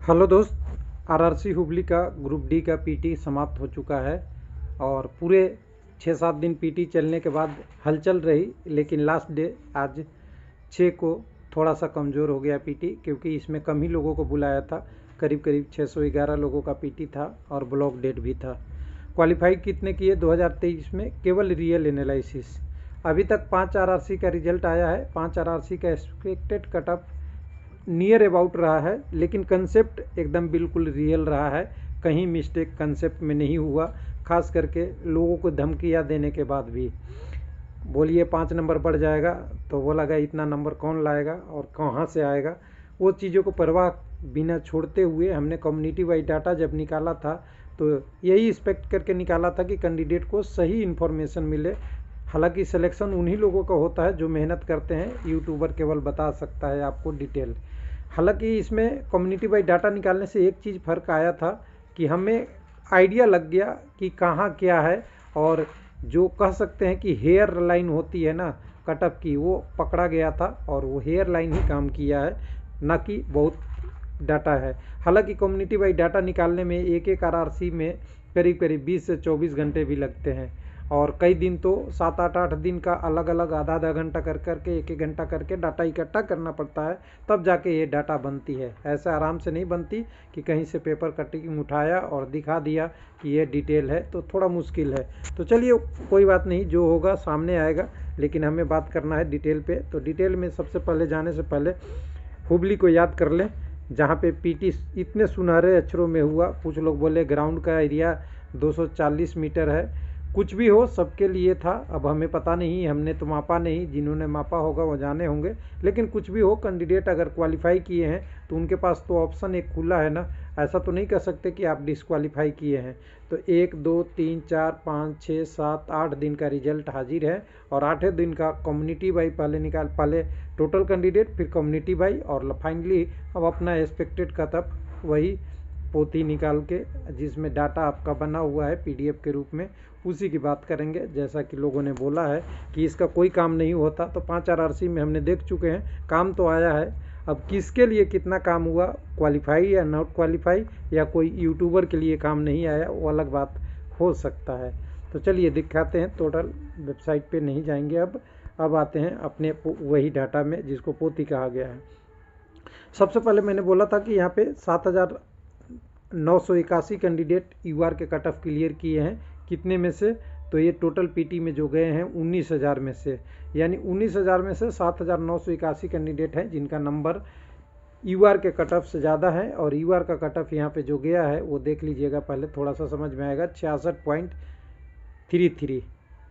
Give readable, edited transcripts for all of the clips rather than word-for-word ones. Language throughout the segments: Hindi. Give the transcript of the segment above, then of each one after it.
हेलो दोस्त। आरआरसी हुबली का ग्रुप डी का पीटी समाप्त हो चुका है और पूरे 6-7 दिन पीटी चलने के बाद हलचल रही, लेकिन लास्ट डे आज 6 को थोड़ा सा कमज़ोर हो गया पीटी, क्योंकि इसमें कम ही लोगों को बुलाया था। करीब करीब 611 लोगों का पीटी था और ब्लॉक डेट भी था। क्वालिफाई कितने किए 2023 में? केवल रियल एनालिसिस। अभी तक 5 आरआरसी का रिजल्ट आया है। 5 आरआरसी का expected cut off near about रहा है, लेकिन कंसेप्ट एकदम बिल्कुल रियल रहा है। कहीं मिस्टेक कंसेप्ट में नहीं हुआ, खास करके लोगों को धमकियाँ देने के बाद भी। बोलिए 5 नंबर बढ़ जाएगा, तो बोला गया इतना नंबर कौन लाएगा और कहाँ से आएगा। वो चीज़ों को परवाह बिना छोड़ते हुए हमने कम्युनिटी वाइज डाटा जब निकाला था तो यही एक्सपेक्ट करके निकाला था कि कैंडिडेट को सही इन्फॉर्मेशन मिले। हालांकि सिलेक्शन उन्हीं लोगों का होता है जो मेहनत करते हैं, यूट्यूबर केवल बता सकता है आपको डिटेल। हालांकि इसमें कम्युनिटी वाइज डाटा निकालने से एक चीज़ फ़र्क आया था कि हमें आइडिया लग गया कि कहाँ क्या है, और जो कह सकते हैं कि हेयर लाइन होती है ना कटअप की, वो पकड़ा गया था और वो हेयर लाइन ही काम किया है, ना कि बहुत डाटा है। हालांकि कम्युनिटी वाइज डाटा निकालने में एक एक आरआरसी में करीब करीब 20 से 24 घंटे भी लगते हैं, और कई दिन तो 7-8 दिन का अलग अलग आधा आधा घंटा कर करके एक एक घंटा करके डाटा इकट्ठा करना पड़ता है, तब जाके ये डाटा बनती है। ऐसे आराम से नहीं बनती कि कहीं से पेपर कटिंग उठाया और दिखा दिया कि ये डिटेल है, तो थोड़ा मुश्किल है। तो चलिए कोई बात नहीं, जो होगा सामने आएगा, लेकिन हमें बात करना है डिटेल पे। तो डिटेल में सबसे पहले जाने से पहले हुबली को याद कर लें, जहाँ पे पीटी इतने सुनहरे अक्षरों में हुआ। कुछ लोग बोले ग्राउंड का एरिया 240 मीटर है। कुछ भी हो, सबके लिए था। अब हमें पता नहीं, हमने तो मापा नहीं, जिन्होंने मापा होगा वो जाने होंगे। लेकिन कुछ भी हो, कैंडिडेट अगर क्वालिफाई किए हैं तो उनके पास तो ऑप्शन एक खुला है ना। ऐसा तो नहीं कह सकते कि आप डिसक्वालीफाई किए हैं। तो 1 2 3 4 5 6 7 8 दिन का रिजल्ट हाजिर है, और 8वें दिन का कम्युनिटी बाई पहले टोटल कैंडिडेट, फिर कम्युनिटी बाई, और फाइनली अब अपना एक्सपेक्टेड कटअप वही पोथी निकाल के, जिसमें डाटा आपका बना हुआ है पीडीएफ के रूप में, उसी की बात करेंगे। जैसा कि लोगों ने बोला है कि इसका कोई काम नहीं होता, तो 5 आरआरसी में हमने देख चुके हैं, काम तो आया है। अब किसके लिए कितना काम हुआ, क्वालिफाई या नॉट क्वालिफाई, या कोई यूट्यूबर के लिए काम नहीं आया, वो अलग बात हो सकता है। तो चलिए दिखाते हैं। टोटल वेबसाइट पे नहीं जाएंगे, अब आते हैं अपने वही डाटा में जिसको पोथी कहा गया है। सबसे पहले मैंने बोला था कि यहाँ पे 7,981 कैंडिडेट यूआर के कट ऑफ क्लियर किए हैं। कितने में से? तो ये टोटल पीटी में जो गए हैं 19,000 में से, यानी 19,000 में से 7,981 कैंडिडेट हैं जिनका नंबर यूआर के कट ऑफ से ज़्यादा है। और यूआर का कट ऑफ यहाँ पे जो गया है वो देख लीजिएगा, पहले थोड़ा सा समझ में आएगा, 66.33।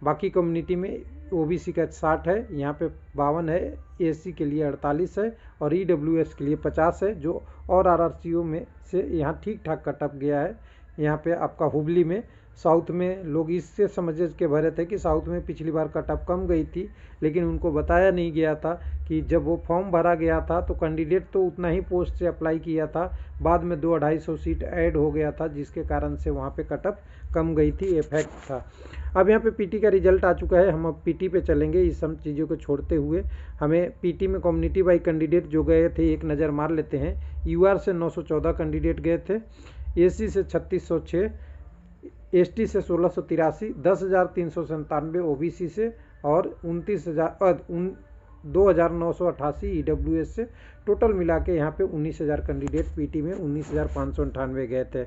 बाकी कम्युनिटी में ओबीसी का 60 है, यहाँ पे 52 है, एससी के लिए 48 है, और ईडब्ल्यूएस के लिए 50 है। जो और आरआरसीओ में से यहाँ ठीक ठाक कटअप गया है। यहाँ पे आपका हुबली में, साउथ में लोग इससे समझ के भरे थे कि साउथ में पिछली बार कटअप कम गई थी, लेकिन उनको बताया नहीं गया था कि जब वो फॉर्म भरा गया था तो कैंडिडेट तो उतना ही पोस्ट से अप्लाई किया था, बाद में 200-250 सीट ऐड हो गया था, जिसके कारण से वहाँ पे कटअप कम गई थी, इफेक्ट था। अब यहाँ पे पीटी का रिजल्ट आ चुका है, हम अब पीटी पे चलेंगे। इस सब चीज़ों को छोड़ते हुए हमें पीटी में कम्युनिटी वाइज कैंडिडेट जो गए थे एक नज़र मार लेते हैं। यूआर से 914 कैंडिडेट गए थे, एसी से 3606, एसटी से 1683, 10,397 ओबीसी से, और 2,988 ईडब्ल्यूएस से। टोटल मिला के यहाँ पे 19,000 कैंडिडेट पीटी में 19,598 गए थे।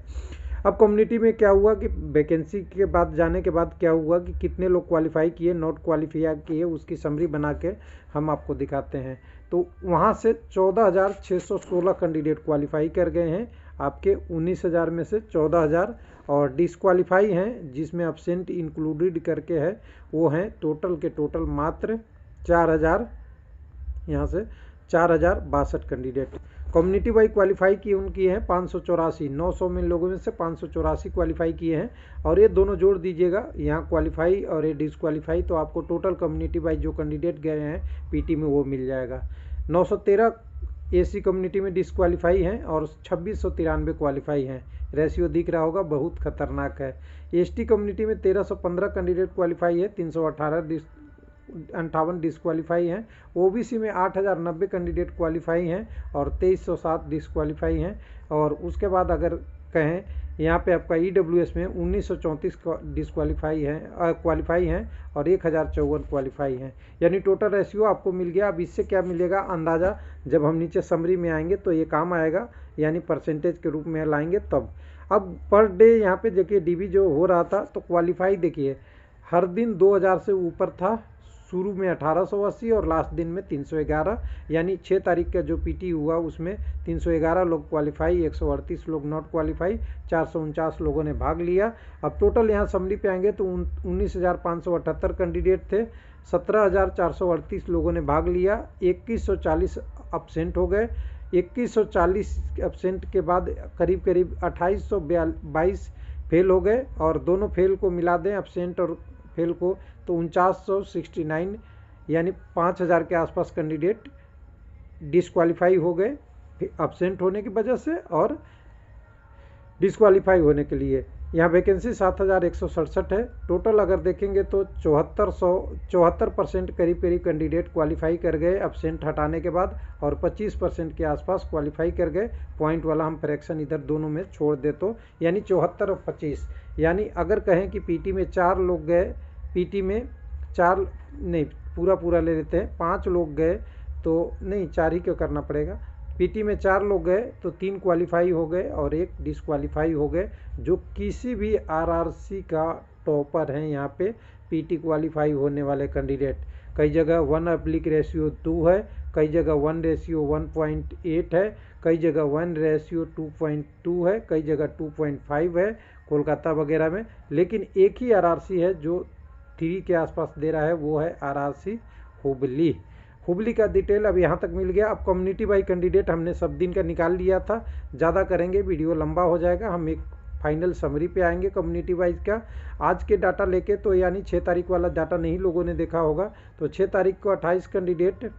अब कम्युनिटी में क्या हुआ कि वैकेंसी के बाद जाने के बाद क्या हुआ कि कितने लोग क्वालिफाई किए, नॉट क्वालिफाई किए, उसकी समरी बना के हम आपको दिखाते हैं। तो वहाँ से 14,616 कैंडिडेट क्वालिफाई कर गए हैं आपके 19,000 में से 14,000, और डिसक्वालीफाई हैं जिसमें अब्सेंट इंक्लूडेड करके है, वो हैं टोटल के टोटल मात्र 4,000, यहाँ से 4,062 कैंडिडेट। कम्युनिटी वाइज क्वालिफाई किए उनकी हैं 584, 900 में लोगों में से 584 क्वालिफाई किए हैं। और ये दोनों जोड़ दीजिएगा, यहाँ क्वालिफाई और ये डिसक्वालीफाई, तो आपको टोटल कम्युनिटी वाइज जो कैंडिडेट गए हैं पीटी में वो मिल जाएगा। 913 एसी कम्युनिटी में डिसक्वालीफाई हैं और 2693 क्वालिफाई हैं। रेशियो दिख रहा होगा, बहुत खतरनाक है। एसटी कम्युनिटी में 1315 कैंडिडेट क्वालिफाई है, 318 58 डिस्क्वालीफाई हैं। ओबीसी में 8090 कैंडिडेट क्वालिफाई हैं और 2307 डिस्क्वालीफाई हैं। और उसके बाद अगर कहें यहाँ पे आपका ईडब्ल्यूएस में 1934 डिस्क्वालीफाई हैं क्वालिफाई हैं और 1054 क्वालिफाई हैं। यानी टोटल रेशियो आपको मिल गया। अब इससे क्या मिलेगा अंदाज़ा जब हम नीचे समरी में आएंगे तो ये काम आएगा, यानी परसेंटेज के रूप में लाएंगे तब। अब पर डे यहाँ पे देखिए डीबी जो हो रहा था तो क्वालिफाई देखिए हर दिन 2000 से ऊपर था, शुरू में 1880 और लास्ट दिन में 311, यानी 6 तारीख का जो पीटी हुआ उसमें 311 लोग क्वालिफाई, 138 लोग नॉट क्वालिफाई, 449 लोगों ने भाग लिया। अब टोटल यहाँ समरी पे आएंगे तो 19,578 कैंडिडेट थे, 17,438 लोगों ने भाग लिया, 2140 अब्सेंट हो गए। 2140 अब्सेंट के बाद करीब करीब 2822 फेल हो गए और दोनों फेल को मिला दें अब्सेंट और फेल को तो 4969 यानी 5000 के आसपास कैंडिडेट डिस्क्वालीफाई हो गए अब्सेंट होने की वजह से और डिस्क्वालीफाई होने के लिए। यहाँ वैकेंसी 7167 है। टोटल अगर देखेंगे तो 74% करीब करीब कैंडिडेट क्वालिफाई कर गए अब्सेंट हटाने के बाद और 25% के आसपास क्वालिफाई कर गए। पॉइंट वाला हम फ्रैक्शन इधर दोनों में छोड़ दे तो यानी 74 और 25, यानी अगर कहें कि पीटी में 4 लोग गए, पीटी में 4 नहीं पूरा ले लेते हैं, 5 लोग गए तो नहीं 4 ही क्यों करना पड़ेगा। पीटी में 4 लोग गए तो 3 क्वालिफाई हो गए और 1 डिस्क्वालीफाई हो गए, जो किसी भी आरआरसी का टॉपर हैं यहाँ पे पीटी क्वालिफाई होने वाले कैंडिडेट। कई जगह 1/2 है, कई जगह 1:1.8 है, कई जगह 1:2.2 है, कई जगह 2.5 है कोलकाता वगैरह में। लेकिन एक ही आरआरसी है जो 3 के आसपास दे रहा है, वो है आरआरसी हुबली का डिटेल अब यहाँ तक मिल गया। अब कम्युनिटी वाइज कैंडिडेट हमने सब दिन का निकाल लिया था, ज़्यादा करेंगे वीडियो लंबा हो जाएगा। हम एक फाइनल समरी पे आएंगे कम्युनिटी वाइज का आज के डाटा लेके, तो यानी 6 तारीख वाला डाटा नहीं लोगों ने देखा होगा। तो 6 तारीख को 28 कैंडिडेट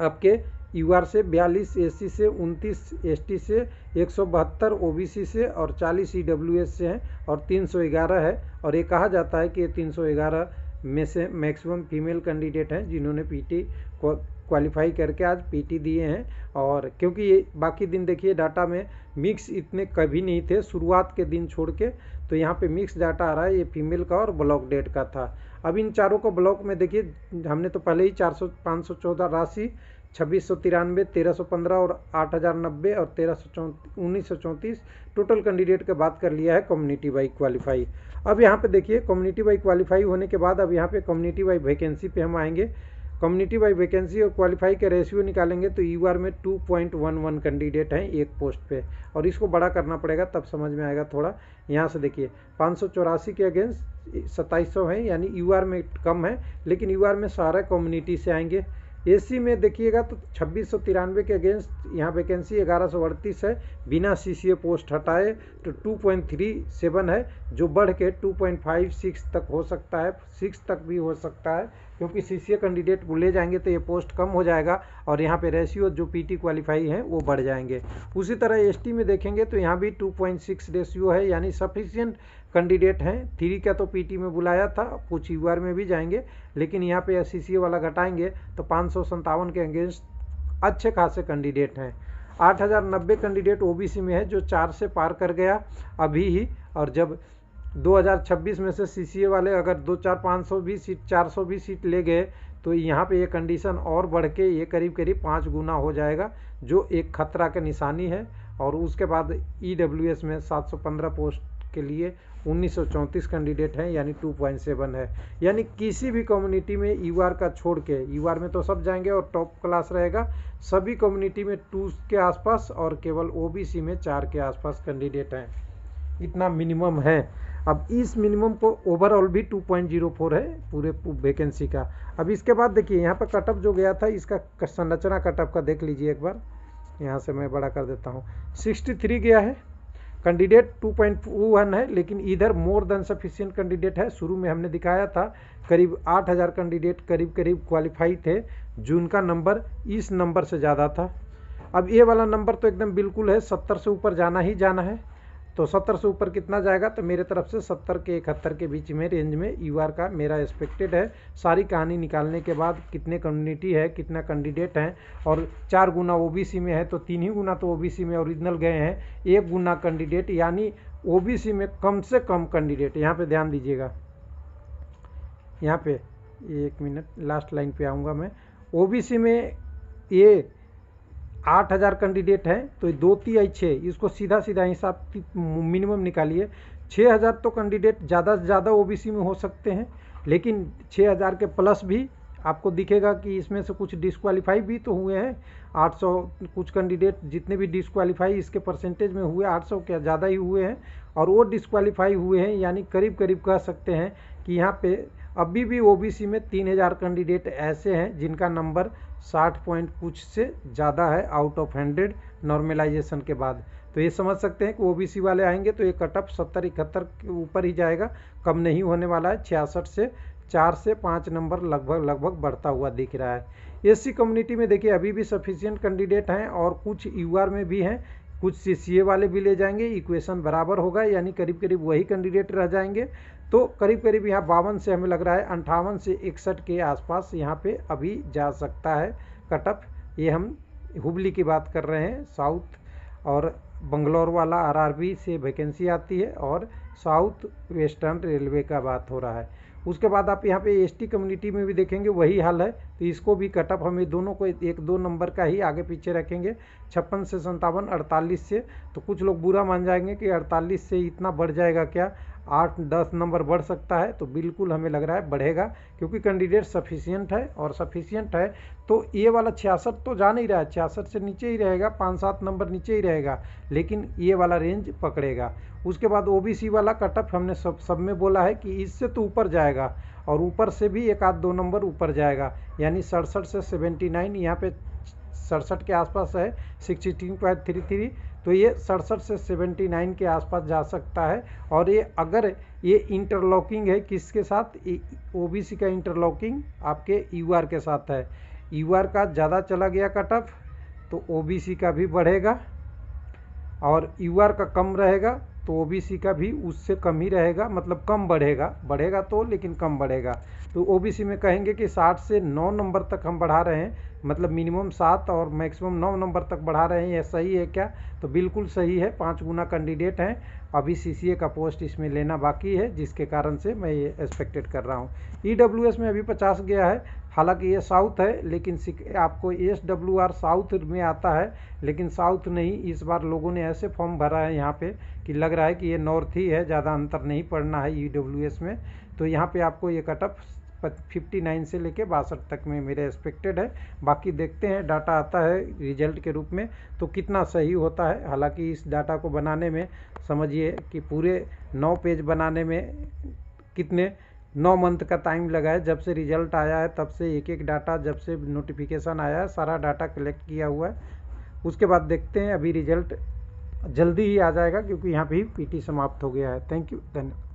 आपके यूआर से, 42 एससी से, 29 एसटी से, 172 ओबीसी से और 40 ईडब्ल्यूएस से हैं और 311 है। और ये कहा जाता है कि ये 311 में से मैक्सिमम फीमेल कैंडिडेट हैं जिन्होंने पीटी क्वालिफाई करके आज पीटी दिए हैं। और क्योंकि ये बाकी दिन देखिए डाटा में मिक्स इतने कभी नहीं थे शुरुआत के दिन छोड़ के, तो यहाँ पे मिक्स डाटा आ रहा है, ये फीमेल का और ब्लॉक डेट का था। अब इन चारों को ब्लॉक में देखिए हमने तो पहले ही 514 राशि, 2693, 1315 और 8090 और 1934 टोटल कैंडिडेट का बात कर लिया है कम्युनिटी वाइज क्वालिफाई। अब यहाँ पे देखिए कम्युनिटी वाइज क्वालिफाई होने के बाद अब यहाँ पे कम्युनिटी वाइज वैकेंसी पे हम आएंगे। कम्युनिटी वाइज वैकेंसी और क्वालिफाई का रेशियो निकालेंगे तो यूआर में 2.11 कैंडिडेट हैं एक पोस्ट पे, और इसको बड़ा करना पड़ेगा तब समझ में आएगा थोड़ा। यहाँ से देखिए 584 के अगेंस्ट 2700 हैं, यानी यूआर में कम है, लेकिन यूआर में सारा कम्युनिटी से आएंगे। एसी में देखिएगा तो 2693 के अगेंस्ट यहाँ वैकेंसी 1138 है, बिना सीसीए पोस्ट हटाए तो 2.37 है, जो बढ़ के 2.56 तक हो सकता है, 6 तक भी हो सकता है, क्योंकि सीसीए कैंडिडेट को ले जाएंगे तो ये पोस्ट कम हो जाएगा और यहाँ पे रेशियो जो पीटी क्वालिफाई हैं वो बढ़ जाएंगे। उसी तरह एसटी में देखेंगे तो यहाँ भी 2.6 रेशियो है, यानी सफिशिएंट कैंडिडेट हैं। 3 का तो पीटी में बुलाया था, कुछ यूआर में भी जाएंगे, लेकिन यहाँ पे सीसीए वाला घटाएंगे तो 557 के अगेंस्ट अच्छे खासे कैंडिडेट हैं। 8090 कैंडिडेट ओबीसी में है जो 4 से पार कर गया अभी ही, और जब 2026 में से सीसीए वाले अगर 2-4-520 सीट 420 सीट ले गए तो यहाँ पे ये कंडीशन और बढ़ के ये करीब करीब 5 गुना हो जाएगा, जो एक खतरा का निशानी है। और उसके बाद ईडब्ल्यूएस में 715 पोस्ट के लिए 1934 कैंडिडेट हैं, यानी 2.7 है। यानी किसी भी कम्युनिटी में यूआर का छोड़ के, यूआर में तो सब जाएंगे और टॉप क्लास रहेगा, सभी कम्युनिटी में 2 के आसपास और केवल ओबीसी में 4 के आसपास कैंडिडेट हैं, इतना मिनिमम है। अब इस मिनिमम को ओवरऑल भी 2.04 है पूरे वैकेंसी का। अब इसके बाद देखिए यहाँ पर कटअप जो गया था, इसका संरचना कटअप का देख लीजिए एक बार, यहाँ से मैं बड़ा कर देता हूँ। 63 गया है, कैंडिडेट 2.1 है, लेकिन इधर मोर देन सफिशिएंट कैंडिडेट है। शुरू में हमने दिखाया था करीब 8000 कैंडिडेट करीब करीब क्वालिफाई थे, जिनका नंबर इस नंबर से ज़्यादा था। अब ये वाला नंबर तो एकदम बिल्कुल है, 70 से ऊपर जाना ही जाना है। तो 70 से ऊपर कितना जाएगा, तो मेरे तरफ से 70 के 71 के बीच में रेंज में यूआर का मेरा एक्सपेक्टेड है। सारी कहानी निकालने के बाद कितने कम्युनिटी है, कितना कैंडिडेट हैं, और 4 गुना ओबीसी में है तो 3 ही गुना तो ओबीसी में ओरिजिनल गए हैं, 1 गुना कैंडिडेट, यानी ओबीसी में कम से कम कैंडिडेट। यहाँ पे ध्यान दीजिएगा, यहाँ पे 1 मिनट, लास्ट लाइन पे आऊँगा मैं। ओबीसी में ये 8000 कैंडिडेट हैं तो 2 3 6, इसको सीधा सीधा हिसाब मिनिमम निकालिए। 6000 तो कैंडिडेट ज़्यादा से ज़्यादा ओबीसी में हो सकते हैं, लेकिन 6000 के प्लस भी आपको दिखेगा कि इसमें से कुछ डिस्क्वालीफाई भी तो हुए हैं। 800 कुछ कैंडिडेट जितने भी डिस्क्वालीफाई इसके परसेंटेज में हुए 800 क्या ज़्यादा ही हुए हैं, और वो डिस्क्वालीफाई हुए हैं, यानी करीब करीब कह सकते हैं कि यहाँ पे अभी भी ओबीसी में 3000 कैंडिडेट ऐसे हैं जिनका नंबर 60 पॉइंट कुछ से ज़्यादा है आउट ऑफ 100 नॉर्मलाइजेशन के बाद। तो ये समझ सकते हैं कि ओबीसी वाले आएंगे तो ये कटअप 70-71 के ऊपर ही जाएगा, कम नहीं होने वाला है। 66 से 4 से 5 नंबर लगभग बढ़ता हुआ दिख रहा है। एससी कम्युनिटी में देखिए अभी भी सफिशिएंट कैंडिडेट हैं, और कुछ यूआर में भी हैं, कुछ सीसीए वाले भी ले जाएंगे, इक्वेशन बराबर होगा, यानी करीब करीब वही कैंडिडेट रह जाएंगे। तो करीब करीब यहाँ 52 से हमें लग रहा है 58 से 61 के आसपास यहाँ पे अभी जा सकता है कटअप। ये हम हुबली की बात कर रहे हैं। साउथ और बंगलौर वाला आरआरबी से वैकेंसी आती है, और साउथ वेस्टर्न रेलवे का बात हो रहा है। उसके बाद आप यहाँ पे एसटी कम्युनिटी में भी देखेंगे वही हाल है, तो इसको भी कटअप हमें दोनों को 1-2 नंबर का ही आगे पीछे रखेंगे। 56 से 57, 48 से, तो कुछ लोग बुरा मान जाएंगे कि 48 से इतना बढ़ जाएगा क्या, 8-10 नंबर बढ़ सकता है। तो बिल्कुल हमें लग रहा है बढ़ेगा, क्योंकि कैंडिडेट सफिशिएंट है, और सफिशिएंट है तो ये वाला 66 तो जा नहीं रहा है, 66 से नीचे ही रहेगा, 5-7 नंबर नीचे ही रहेगा, लेकिन ये वाला रेंज पकड़ेगा। उसके बाद ओबीसी वाला कटअप हमने सब में बोला है कि इससे तो ऊपर जाएगा, और ऊपर से भी 1-2 नंबर ऊपर जाएगा, यानी 67 से 79, यहाँ पे 67 के आसपास है 16.33, तो ये 67 से 79 के आसपास जा सकता है। और ये अगर ये इंटरलॉकिंग है किसके साथ, ओबीसी का इंटरलॉकिंग आपके यूआर के साथ है। यूआर का ज़्यादा चला गया कटअप तो ओबीसी का भी बढ़ेगा, और यूआर का कम रहेगा तो ओबीसी का भी उससे कम ही रहेगा, मतलब कम बढ़ेगा तो, लेकिन कम बढ़ेगा। तो ओबीसी में कहेंगे कि 60 से 9 नंबर तक हम बढ़ा रहे हैं, मतलब मिनिमम 7 और मैक्सिमम 9 नंबर तक बढ़ा रहे हैं। यह सही है क्या, तो बिल्कुल सही है। 5 गुना कैंडिडेट हैं, अभी सीसीए का पोस्ट इसमें लेना बाकी है, जिसके कारण से मैं ये एक्सपेक्टेड कर रहा हूँ। ईडब्ल्यूएस में अभी 50 गया है, हालांकि ये साउथ है, लेकिन आपको एसडब्ल्यूआर साउथ में आता है, लेकिन साउथ नहीं, इस बार लोगों ने ऐसे फॉर्म भरा है यहाँ पे कि लग रहा है कि ये नॉर्थ ही है, ज़्यादा अंतर नहीं पड़ना है ईडब्ल्यूएस में। तो यहाँ पे आपको ये कटअप 59 से लेके 62 तक में मेरे एक्सपेक्टेड है। बाकी देखते हैं, डाटा आता है रिजल्ट के रूप में तो कितना सही होता है। हालांकि इस डाटा को बनाने में समझिए कि पूरे 9 पेज बनाने में कितने 9 मंथ का टाइम लगा है। जब से रिजल्ट आया है तब से एक डाटा, जब से नोटिफिकेशन आया है सारा डाटा कलेक्ट किया हुआ है। उसके बाद देखते हैं, अभी रिजल्ट जल्दी ही आ जाएगा, क्योंकि यहाँ पे ही पीटी समाप्त हो गया है। थैंक यू, धन्यवाद।